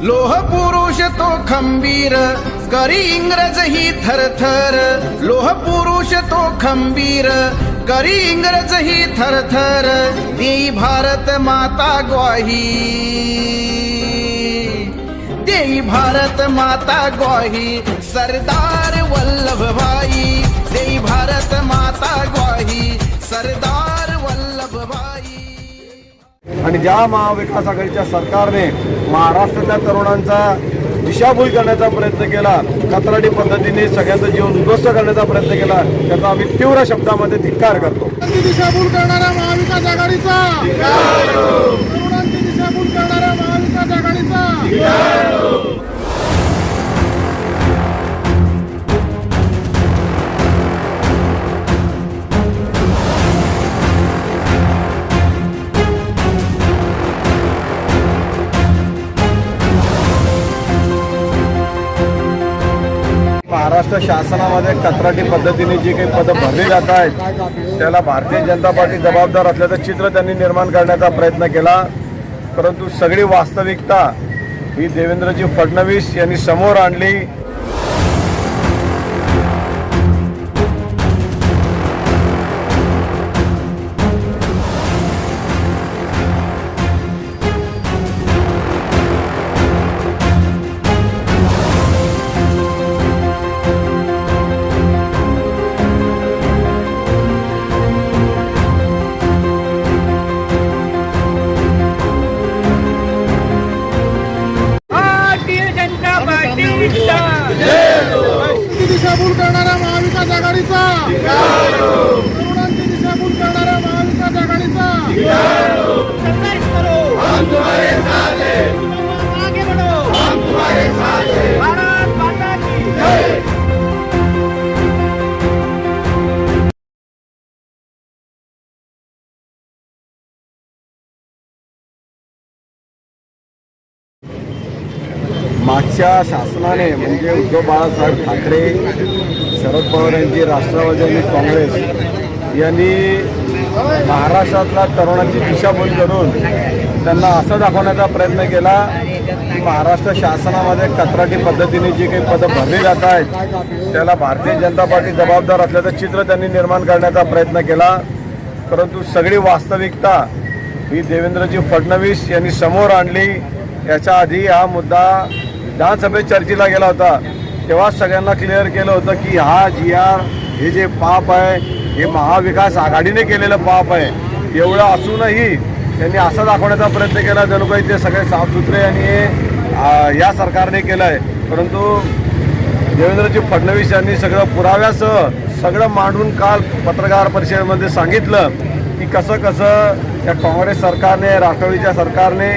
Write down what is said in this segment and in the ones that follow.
लोह पुरुष तो खंबीर, करी इंग्रज ही थरथर. लोह पुरुष तो खंबीर, करी इंग्रज ही थरथर. देई भारत माता ग्वाही, देई भारत माता ग्वाही. सरदार वल्लभ भाई, देई भारत माता ग्वाही. सरदार वल्लभ भाई. आणि ज्या महाविकास आघाडीच्या सरकारने महाराष्ट्रातल्या तरुणांचा दिशाभूल करण्याचा प्रयत्न केला, कंत्राटी पद्धतीने सगळ्यांचं जीवन उद्ध्वस्त करण्याचा प्रयत्न केला, त्याचा आम्ही तीव्र शब्दामध्ये धिक्कार करतो. दिशाभूल करणाऱ्या महाविकास आघाडीचा, तरुणांची दिशाभूल करणाऱ्या महाविकास आघाडीचा. महाराष्ट्र शासनामध्ये कंत्राटी पद्धतीने जी काही पदं भरली जात आहेत त्याला भारतीय जनता पार्टी जबाबदार असल्याचं चित्र त्यांनी निर्माण करण्याचा प्रयत्न केला, परंतु सगळी वास्तविकता ही देवेंद्रजी फडणवीस यांनी समोर आणली. दिशाभूल करणाऱ्या महाविकास आघाडीचा, तरुणांची दिशाभूल करणाऱ्या महाविकास आघाडीचा. मागच्या शासनाने म्हणजे उद्धव बाळासाहेब ठाकरे, शरद पवार यांची राष्ट्रवादी आणि काँग्रेस यांनी महाराष्ट्रातल्या तरुणांची दिशाभूल करून त्यांना असं दाखवण्याचा प्रयत्न केला की महाराष्ट्र शासनामध्ये कंत्राटी पद्धतीने जी काही पदं भरली जात आहेत त्याला भारतीय जनता पार्टी जबाबदार असल्याचं चित्र त्यांनी निर्माण करण्याचा प्रयत्न केला, परंतु सगळी वास्तविकता ही देवेंद्रजी फडणवीस यांनी समोर आणली. याच्या आधी हा मुद्दा विधानसभेत चर्चेला गेला होता, तेव्हा सगळ्यांना क्लिअर केलं होतं की हा GR हे जे पाप आहे हे महाविकास आघाडीने केलेलं पाप आहे. एवढं असूनही त्यांनी असं दाखवण्याचा प्रयत्न केला जणू काही ते सगळे साफसुथरे आणि हे या सरकारने केलं आहे, परंतु देवेंद्रजी फडणवीस यांनी सगळं पुराव्यासह सगळं मांडून काल पत्रकार परिषदेमध्ये सांगितलं की कसं कसं या काँग्रेस सरकारने, राष्ट्रवादीच्या सरकारने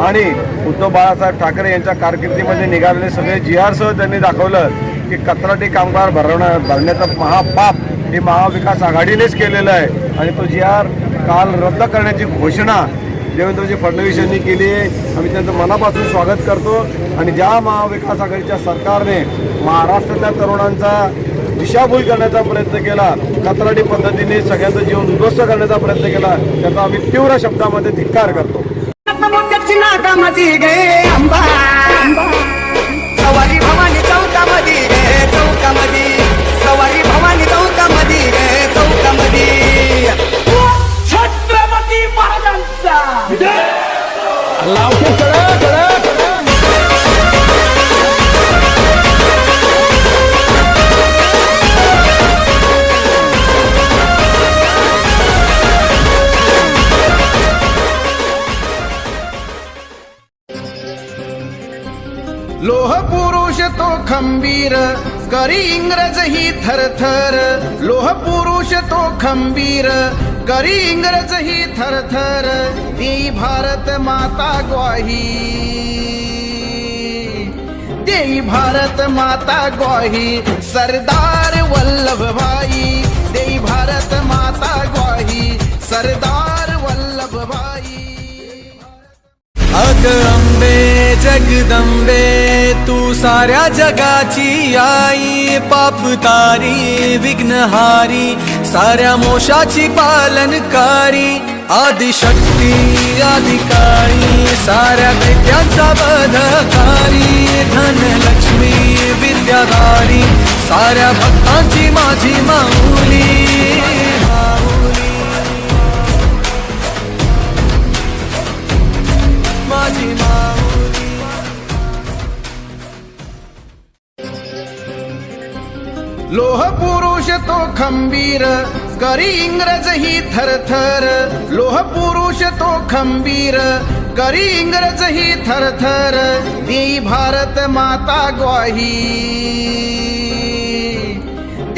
आणि उद्धव बाळासाहेब ठाकरे यांच्या कारकिर्दीमध्ये निघालेले सगळे GR सह त्यांनी दाखवलं की कंत्राटी कामगार भरण्याचं महापाप हे महाविकास आघाडीनेच केलेलं आहे. आणि तो GR काल रद्द करण्याची घोषणा देवेंद्रजी फडणवीस यांनी केली आहे. आम्ही त्यांचं मनापासून स्वागत करतो. आणि ज्या महाविकास आघाडीच्या सरकारने महाराष्ट्रातल्या तरुणांचा दिशाभूल करण्याचा प्रयत्न केला, कंत्राटी पद्धतीने सगळ्यांचं जीवन उद्ध्वस्त करण्याचा प्रयत्न केला, त्याचा आम्ही तीव्र शब्दामध्ये धिक्कार करतो. सवारी भवानी चौकामध्ये गे, चौकामध्ये सवारी भवानी चौकामध्ये गे, चौकामध्ये छत्रपती महाराजांचा लोह पुरुष तो खंबीर, करी इंग्रज ही थरथर. लोह पुरुष तो खंबीर, करी इंग्रज ही थरथर. देई भारत माता ग्वाही, देई भारत माता ग्वाही. सरदार वल्लभ भाई, देई भारत माता ग्वाही. सरदार वल्लभ भाई. अग अंबे जगदंबे तू साऱ्या जगाची आई, पाप तारी विघ्नहारी साऱ्या मोशाची पालनकारी. आदिशक्ती आदिकाळी साऱ्या दैत्यांचा बधकारी धनलक्ष्मी विद्याधारी साऱ्या भक्तांची माझी माऊली माझी माऊली लोह पुरुष तो खंबीर करी इंग्रज ही थरथर लोह पुरुष तो खंबीर करी इंग्रज ही थरथर देई भारत माता ग्वाही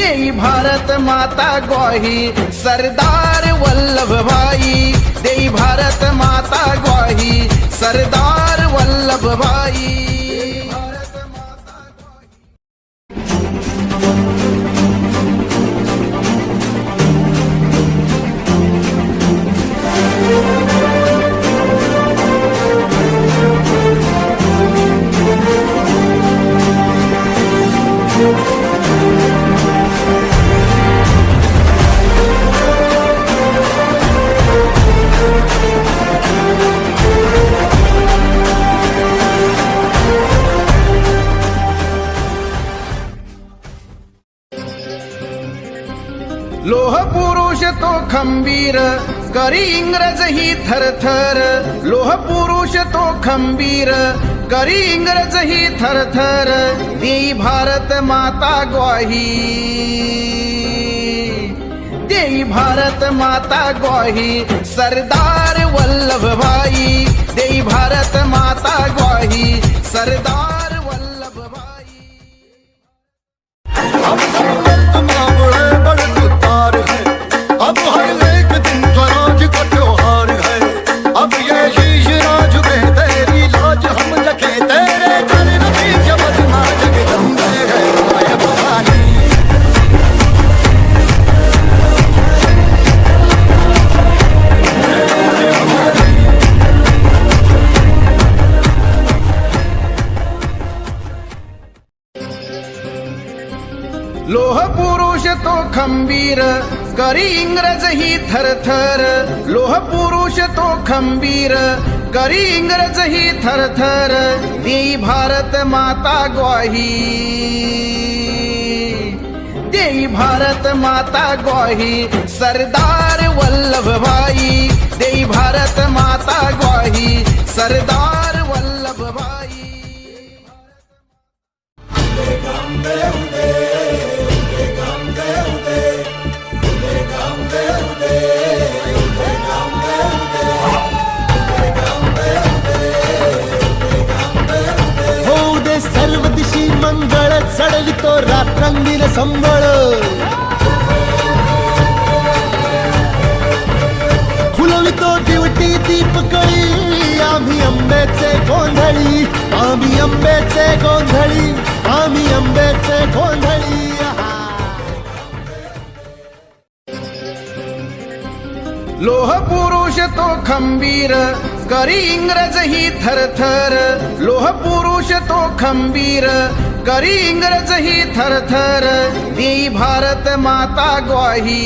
देई भारत माता ग्वाही सरदार वल्लभ भाई देई भारत माता ग्वाही सरदार वल्लभ भाई लोह पुरुष तो खंबीर करी इंग्रज ही थरथर लोह पुरुष तो खंबीर करी इंग्रज ही थरथर देई भारत माता ग्वाही देई भारत माता ग्वाही सरदार वल्लभ भाई देई भारत माता ग्वाही सरदार वल्लभ भाई अब हर एक दिन स्वराज का त्योहार है अब ये शीश राज में तेरी लाज हम रखे तेरे चरण की जबत मां जगदम्बे है माया भवानी लोह पुरुष तो खंबीर करी इंग्रज ही थरथर लोह पुरुष तो खंबीर करी इंग्रज ही थरथर देई भारत माता ग्वाही देई भारत माता ग्वाही सरदार वल्लभ भाई देई भारत माता ग्वाही सरदार वल्लभ भाई होऊ दे सर्व दिशी मंगळ चढवितो रात्रंगील संबळ फुलवितो दिवटी दीपकळी आम्ही अंबेचे गोंधळी आम्ही अंबेचे गोंधळी आम्ही अंबेचे गोंधळी लोह पुरुष तो खंबीर करी इंग्रज ही थरथर लोह पुरुष तो खंबीर करी इंग्रज ही थरथर देई भारत माता ग्वाही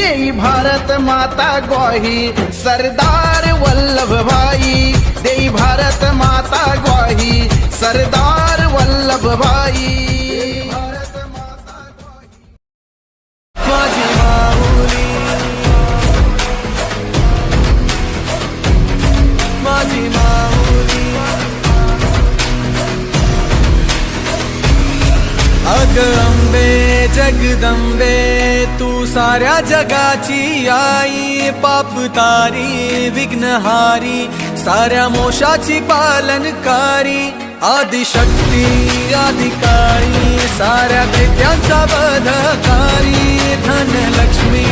देई भारत माता ग्वाही सरदार वल्लभ भाई देई भारत माता ग्वाही सरदार वल्लभ भाई माझी माऊली माझी माऊली अग अंबे जगदंबे तू साऱ्या जगाची आई पाप तारी विघ्नहारी साऱ्या मोशाची पालनकारी आदिशक्ती आदिकाळी साऱ्या दैत्यांचा बधकारी धनलक्ष्मी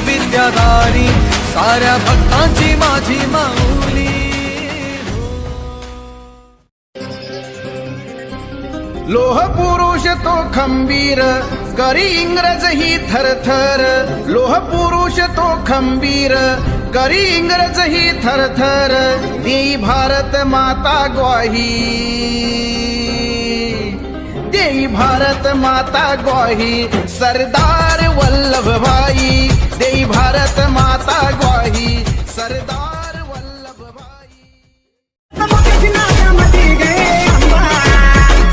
विद्याधारी साऱ्या भक्तांची माझी माऊली लोह पुरुष तो खंबीर करी इंग्रज ही थरथर लोह पुरुष तो खंबीर करी इंग्रज ही थरथर देई भारत माता ग्वाही देई भारत माता ग्वाही सरदार वल्लभ भाई, देई भारत माता ग्वाही सरदार वल्लभ भाई.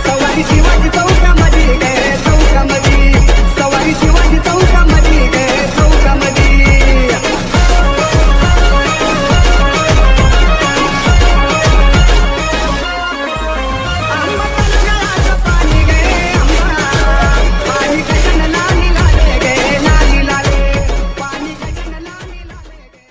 सवारी शिवाजी चौकामध्ये गे चौकामध्ये, सवारी शिवाजी चौकामध्ये गे चौकामध्ये. पाणी गे आंबा, पाणी कशाला लाली लाले गे लाली लाले, पाणी कशाला लाली लाले गे.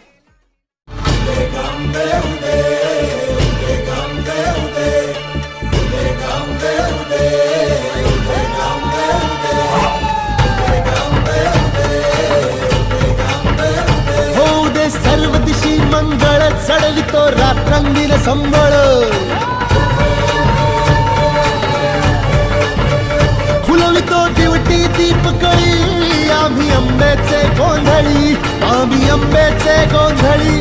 होऊ दे सर्व दिशी मंगळ, चढवितो रात्रंगील संबळ. फुलवितो दिवटी दीपकळी, आम्ही अंबेचे गोंधळी, आम्ही अंबेचे गोंधळी,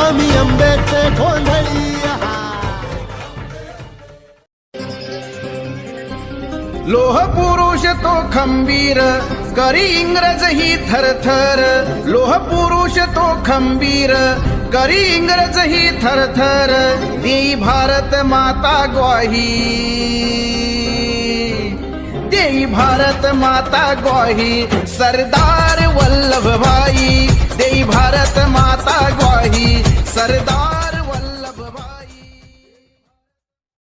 आम्ही अंबेचे गोंधळी. लोह पुरुष तो खंबीर, करी इंग्रज ही थरथर. लोह पुरुष तो खंबीर, करी इंग्रज ही थरथर. देई भारत माता ग्वाही, देई भारत माता ग्वाही सरदार वल्लभ भाई, देई भारत माता ग्वाही सरदार वल्लभ भाई.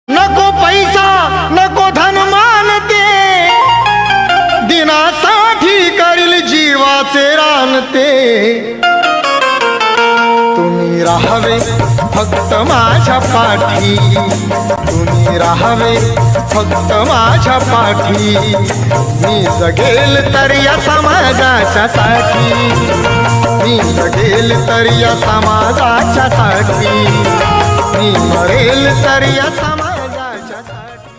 नको पैसा नको धनमान ते, दिनासाठी करील जीवाचे रान ते. तुम्ही राहावे फक्त माझ्या पाठी, तुम्ही राहावे फक्त माझ्या पाठी. मी जगेल तर या समाजाच्या साठी, मी जगेल तर या समाजाच्या साठी, मी मरेल तर या समाजाच्या साठी.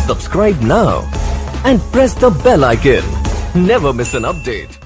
Subscribe now and press the bell icon. Never miss an update.